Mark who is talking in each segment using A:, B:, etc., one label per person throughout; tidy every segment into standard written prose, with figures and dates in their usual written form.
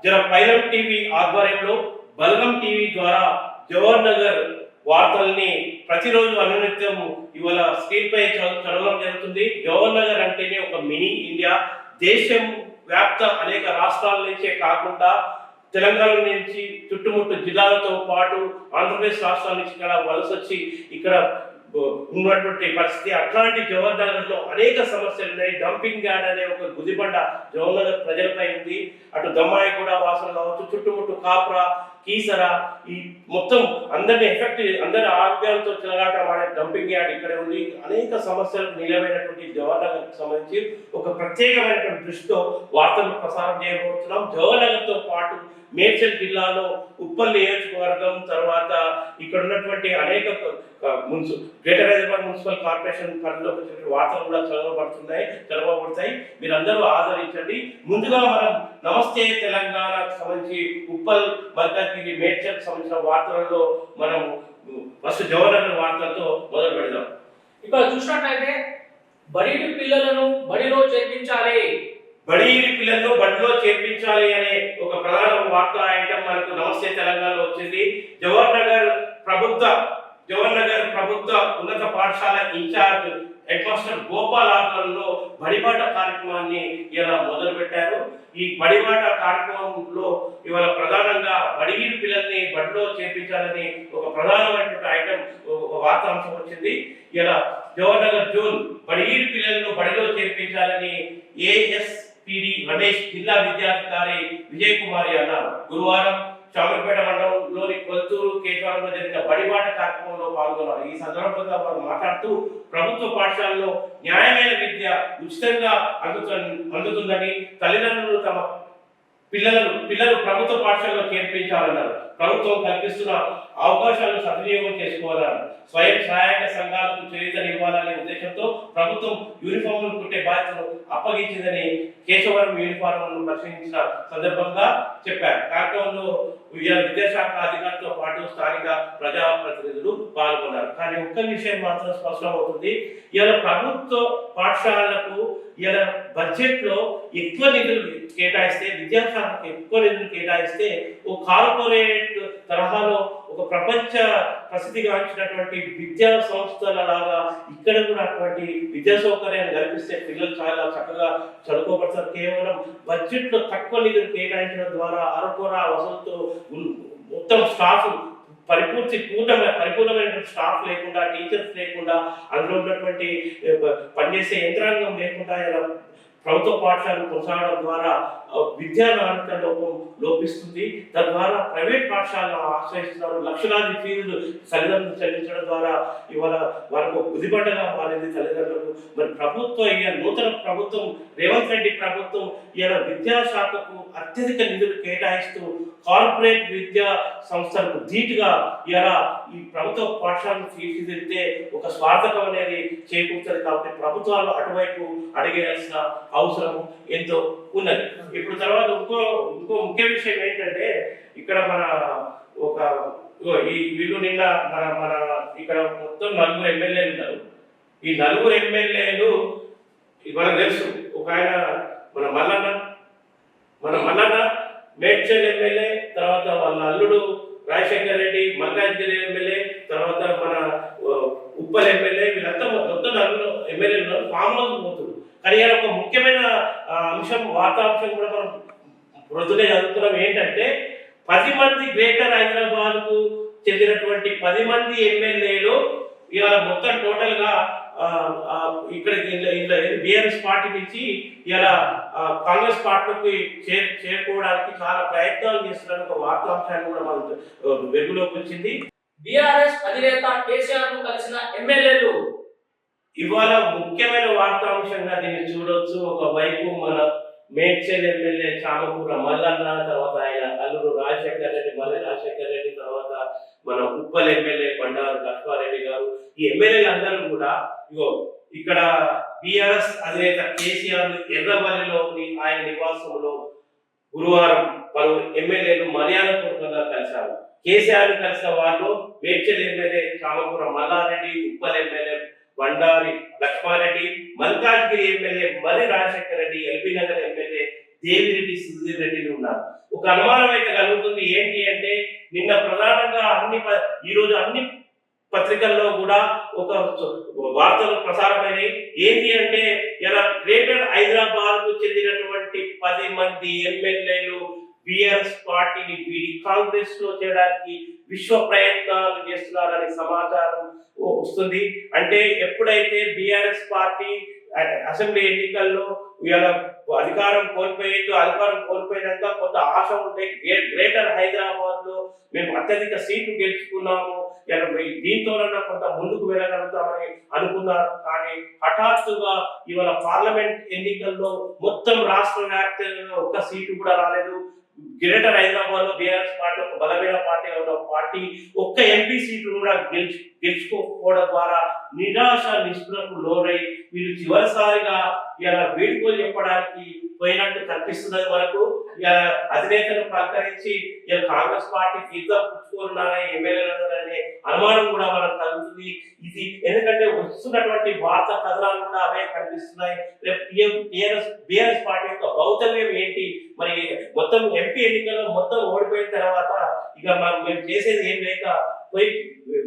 A: జర పైలం టీవీ ఆధ్వర్యంలో బల్గం టీవీ ద్వారా జవహర్ నగర్ వార్తల్ని ప్రతిరోజు అనునిత్యం ఇవాళ స్క్రీన్ పై చదవడం జరుగుతుంది. జవహర్ నగర్ అంటేనే ఒక మినీ ఇండియా. దేశం వ్యాప్త అనేక రాష్ట్రాల నుంచే కాకుండా తెలంగాణ నుంచి చుట్టుముట్టు జిల్లాలతో పాటు ఆంధ్రప్రదేశ్ రాష్ట్రాల నుంచి ఇక్కడ వలస వచ్చి ఇక్కడ ఉన్నటువంటి పరిస్థితి. అట్లాంటి జవహర్ నగర్ లో అనేక సమస్యలు ఉన్నాయి. డంపింగ్ యార్డ్ అనే ఒక గుదిబండ జవహర్ నగర్ ప్రజలపై ఉంది. అటు దమ్మాయి కూడా వాసన కావచ్చు, చుట్టుముట్టు కాప్రా, కీసర, ఈ మొత్తం అందరిని అందరి ఆరోగ్యాలతో చెలగాటమాడే డంపింగ్ యార్డ్ ఇక్కడే ఉంది. అనేక సమస్యలకు నిలవైనటువంటి జవహర్ నగర్ సంబంధించి ఒక ప్రత్యేకమైనటువంటి దృష్టితో వార్తలు ప్రసారం చేయబోతున్నాం. జవహర్ నగర్ తో పాటు మేడ్చల్ జిల్లాలో ఉప్పల్ నియోజకవర్గం, తర్వాత ఇక్కడ ఉన్నటువంటి అనేక గ్రేటర్ హైదరాబాద్ మున్సిపల్ కార్పొరేషన్ పరిధిలోకి వచ్చిన వార్తలు కూడా చదవబడతాయి. మీరందరూ ఆదరించండి. ముందుగా మనం నమస్తే తెలంగాణకు సంబంధించి ఉప్పల్, మల్కాజ్గిరి, మేడ్చల్ సంబంధించిన వార్తలలో మనం ఫస్ట్ జవహర్ నగర్ వార్తలతో మొదలు పెడదాం.
B: ఇక్కడ చూసినట్లయితే బడిటి పిల్లలను బడిలో చేర్పించాలి,
A: పిల్లలను బడిలో చేర్పించాలి అనే ఒక ప్రధాన వార్తా ఐటమ్ మనకు నమస్తే తెలంగాణలో వచ్చింది. జవహర్ నగర్ ప్రభుత్వ ఉన్నత పాఠశాల ఇన్ఛార్జ్ హెడ్ మాస్టర్ గోపాల్ ఆధ్వర్యంలో బడిబాట కార్యక్రమాన్ని ఇలా మొదలు పెట్టారు. ఈ బడిబాట కార్యక్రమంలో ఇవాళ ప్రధానంగా బడిగిరి పిల్లల్ని బడిలో చేర్పించాలని ఒక ప్రధానమైనటువంటి ఐటమ్, ఒక వార్తాంశం వచ్చింది. ఇలా జవహర్ నగర్ జోన్ బడిగిరి పిల్లలను బడిలో చేర్పించాలని ఏఎస్పిడి రమేష్, జిల్లా విద్యాధికారి విజయ్ కుమారి అన్నారు. గురువారం చామరపేట మండలంలోని కొల్తూరు కేశవరంలో జరిగిన బడిబాట కార్యక్రమంలో పాల్గొన్నారు. ఈ సందర్భంగా వారు మాట్లాడుతూ ప్రభుత్వ పాఠశాలలో న్యాయమైన విద్య ఉచితంగా అందుతుందని, తల్లిదండ్రులు తమ పిల్లలు ప్రభుత్వ పాఠశాలలో చేర్పించాలన్నారు. ప్రభుత్వం కల్పిస్తున్న అవకాశాలను సద్వినియోగం చేసుకోవాలన్నారు. స్వయం సహాయక సంఘాలకు చేయూతనివ్వాలనే ఉద్దేశంతో ప్రభుత్వం యూనిఫామ్లను కుట్టే బాధ్యతను అప్పగించిందని కేశవరం యూనిఫామ్లను పరిశీలించిన సందర్భంగా చెప్పారు. కార్యక్రమంలో విద్యాశాఖ అధికారులతో పాటు స్థానిక ప్రజాప్రతినిధులు పాల్గొన్నారు. కానీ ఒక్క విషయం మాత్రం స్పష్టమవుతుంది. ఇలా ప్రభుత్వ పాఠశాలలకు ఇలా బడ్జెట్ లో ఎక్కువ నిధులు కేటాయిస్తే, విద్యాశాఖకు ఎక్కువ నిధులు కేటాయిస్తే ఓ కార్పొరేట్ తరహాలో ఒక ప్రపంచ ప్రసిద్ధిగాంచినటువంటి విద్యా సంస్థల లాగా ఇక్కడ కూడా అటువంటి విద్యా సౌకర్యాన్ని కల్పిస్తే పిల్లలు చాలా చక్కగా చదువుకోబడతారు. కేవలం బడ్జెట్ లో తక్కువ నిధులు కేటాయించడం ద్వారా అరకొర వసతులతో మొత్తం స్టాఫ్ పరిపూర్ణమైన స్టాఫ్ లేకుండా, టీచర్స్ లేకుండా, అందులో ఉన్నటువంటి పనిచేసే యంత్రాంగం లేకుండా ఇలా ప్రభుత్వ పాఠశాలను కొనసాగడం ద్వారా విద్యా నాణ్యత లోపిస్తుంది. తద్వారా ప్రైవేట్ పాఠశాలను ఆశ్రయిస్తున్నారు. లక్షలాది ఫీజులు తల్లిదండ్రులు చెల్లించడం ద్వారా ఇవాళ వాళ్ళకు ఉదిబండగా మారింది తల్లిదండ్రులకు. మరి నూతన ప్రభుత్వం, రేవంత్ రెడ్డి ప్రభుత్వం ఇలా విద్యాశాఖకు అత్యధిక నిధులు కేటాయిస్తూ కార్పొరేట్ విద్యా సంస్థలకు ధీటుగా ఇలా ఈ ప్రభుత్వ పాఠశాలను తీర్చిదిద్దే ఒక స్వార్థకం అనేది చేకూరుతుంది. కాబట్టి ప్రభుత్వాలు అటువైపు అడిగేయాల్సిన అవసరం ఎంతో ఉన్నది. ఇప్పుడు తర్వాత ఇంకో ముఖ్య విషయం ఏంటంటే, ఇక్కడ వీళ్ళు నిన్న మన ఇక్కడ మొత్తం 4 ఎమ్మెల్యేలు ఉన్నారు. ఈ 4 ఎమ్మెల్యేలు మనకు తెలుసు. ఒక ఆయన మన మల్లన్న మేడ్చల్ ఎమ్మెల్యే, తర్వాత వాళ్ళ అల్లుడు రాజశేఖర్ రెడ్డి మల్కాజ్గిరి ఎమ్మెల్యే, తర్వాత మన ఉప్పల్ ఎమ్మెల్యే, వీళ్ళంతా మొత్తం 4 ఎమ్మెల్యేలు ఫామ్ హౌస్ పోతున్నారు. కానీ ఒక ముఖ్యమైన వార్తాంశం కూడా మనం ప్రొద్దునే చదువుతున్నాం. ఏంటంటే 10 మంది గ్రేటర్ హైదరాబాద్ కు చెందినటువంటి 10 మంది ఎమ్మెల్యేలు ఇవాళ మొత్తం టోటల్ గా ఇక్కడ బిఆర్ఎస్ పార్టీ నుంచి ఇలా కాంగ్రెస్ పార్టీకి చేరుకోవడానికి చాలా ప్రయత్నాలు చేస్తున్న ఒక వార్తాంశాన్ని కూడా మనం వెలుగులోకి వచ్చింది.
B: బిఆర్ఎస్ అధినేత కేసీఆర్ ను కలిసిన ఎమ్మెల్యేలు
A: ఇవాళ ముఖ్యమైన వార్తాంశంగా దీన్ని చూడొచ్చు. ఒకవైపు మన మేడ్చల్ ఎమ్మెల్యే చామకూర మల్లన్న, తర్వాత ఆయన అల్లుడు రాజశేఖర్ రెడ్డి, తర్వాత మన ఉప్పల్ ఎమ్మెల్యే బండారు లక్ష్మారెడ్డి గారు, ఈ ఎమ్మెల్యేలు అందరూ కూడా ఇక్కడ బిఆర్ఎస్ అధినేత కేసీఆర్ ఎర్రవల్లిలోని ఆయన నివాసంలో గురువారం పలువురు ఎమ్మెల్యేలు మర్యాదపూర్వకంగా కలిశారు. కేసీఆర్ కలిసిన వాళ్ళు Medchal MLA Chamakura Mallareddy, Uppal MLA Bandari Lakshmareddy, Malkajgiri MLA Marri Rajashekar Reddy, LB Nagar MLA Devireddy Sudheer రెడ్డిలు ఉన్నారు. ఒక అనుమానం అయితే కలుగుతుంది. ఏంటి అంటే నిన్న ప్రధానంగా ఈ రోజు అన్ని పత్రికల్లో కూడా ఒక వార్తలు ప్రసారమైనవి. ఏంటి అంటే ఇలా గ్రేటర్ హైదరాబాద్ కు చెందినటువంటి 10 మంది ఎమ్మెల్యేలు బిఆర్ఎస్ పార్టీని వీడి కాంగ్రెస్ లో చేయడానికి విశ్వ ప్రయత్నాలు చేస్తున్నారనే సమాచారం వస్తుంది. అంటే ఎప్పుడైతే బిఆర్ఎస్ పార్టీ అసెంబ్లీ ఎన్నికల్లో ఇవాళ అధికారం కోల్పోయినాక కొంత ఆశ ఉంటే గ్రేటర్ హైదరాబాద్ లో మేము అత్యధిక సీట్లు గెలుచుకున్నాము, దీంతోనన్నా కొంత ముందుకు వెళ్ళగలుగుతామని అనుకున్నారు. కానీ హఠాత్తుగా ఇవాళ పార్లమెంట్ ఎన్నికల్లో మొత్తం రాష్ట్ర వ్యాప్తంగా ఒక్క సీటు కూడా రాలేదు. గ్రేటర్ హైదరాబాద్ లో బీఆర్ఎస్ పార్టీ ఒక బలమైన పార్టీ ఒక్క ఎంపీ సీట్లు కూడా గెలుచుకోకపోవడం ద్వారా నిరాశ నిస్పృహకు లోనై వీళ్ళు చివరిసారిగా ఇలా వేడుకోలు చెప్పడానికి పోయినట్టు కనిపిస్తున్నది. మనకు అధినేతను పలకరించి ఇలా కాంగ్రెస్ పార్టీ తీర్థం పుచ్చుకున్నారా ఎమ్మెల్యేలనే అనుమానం కూడా మనకు కలుగుతుంది. ఇది ఎందుకంటే వస్తున్నటువంటి వార్త కథనాలు కూడా అవే కనిపిస్తున్నాయి. బీఆర్ఎస్ పార్టీ యొక్క భౌతవ్యం ఏంటి, మరి మొత్తం ఎంపీ ఎన్నికల్లో మొత్తం ఓడిపోయిన తర్వాత ఇక మేము చేసేది ఏం లేక పోయి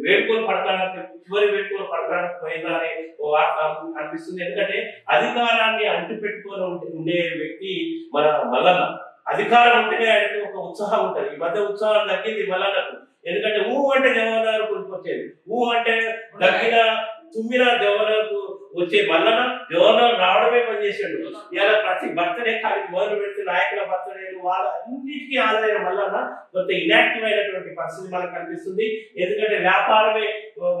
A: వేడుకోలు పడతానికి చివరి వేడుకోలు పడడానికి పోయిందని వార్త అనిపిస్తుంది. ఎందుకంటే అధికారాన్ని అంటు పెట్టుకొని ఉండే వ్యక్తి మన మల్లన్న. అధికారం అంటేనే ఆయనకు ఒక ఉత్సాహం ఉంటుంది. ఈ మధ్య ఉత్సాహం తగ్గింది మల్లన్నకు. ఎందుకంటే అంటే జవహర్లాల్ కొనుకొచ్చేది, అంటే తగ్గిన తుమ్మిన జవహర్లాల్కు వచ్చే మల్లన్న జవహర్లాల్ రావడమే పనిచేసాడు. ఇలా ప్రతి బర్త్డే కానీ మొదలు పెడితే నాయకుల బర్త్డేలు వాళ్ళ అన్నిటికీ ఆదాయం మల్లన్న కొంత ఇనాక్టివ్ అయినటువంటి పరిస్థితి మనకు కనిపిస్తుంది. ఎందుకంటే వ్యాపారమే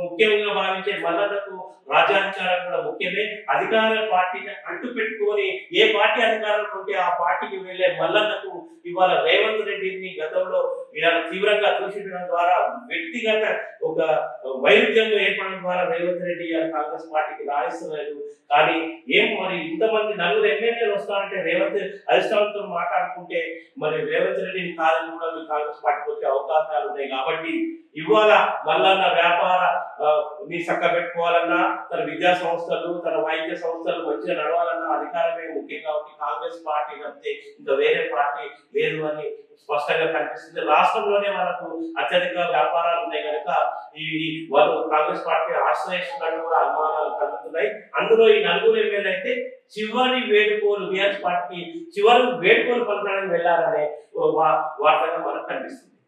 A: ముఖ్యంగా భావించే మల్లన్నకు రాజ్యాధికారం కూడా ముఖ్యమే. అధికార పార్టీని అంటు పెట్టుకొని ఏ పార్టీ అధికారంలో ఉంటే ఆ పార్టీకి వెళ్లే మల్లన్నకు ఇవాళ రేవంత్ రెడ్డిని గతంలో ఇలా తీవ్రంగా దూషించడం ద్వారా వ్యక్తిగత ఒక వైరుధ్యం ఏర్పడడం ద్వారా రేవంత్ రెడ్డి కాంగ్రెస్ పార్టీకి రాయిస్తున్నారు. కానీ ఏం మరి ఇంతమంది 4 ఎమ్మెల్యేలు వస్తారంటే రేవంత్ అధిష్టానంతో మాట్లాడుకుంటే మరి రేవంత్ రెడ్డిని కాదని కూడా మీ కాంగ్రెస్ పార్టీకి వచ్చే అవకాశాలు ఉన్నాయి. కాబట్టి ఇవాళ మల్లన్న వ్యాపార ని చక్క పెట్టుకోవాలన్నా, తన విద్యా సంస్థలు తన వైద్య సంస్థలు మంచిగా నడవాలన్నా అధికారమే ముఖ్యం. కాబట్టి కాంగ్రెస్ పార్టీ తప్పితే ఇంకా వేరే పార్టీ లేదు అని స్పష్టంగా కనిపిస్తుంది. రాష్ట్రంలోనే మనకు అత్యధిక వ్యాపారాలు ఉన్నాయి కనుక వాళ్ళు కాంగ్రెస్ పార్టీ ఆశ్రయిస్తున్నట్టు కూడా అనుమానాలు కలుగుతున్నాయి. అందులో ఈ 4 ఎమ్మెల్యేలు అయితే చివరి వేడుకోలు బీఆర్ఎస్ పార్టీకి చివరి వేడుకోలు పలకడానికి వెళ్ళాలనే వార్తగా మనకు కనిపిస్తుంది.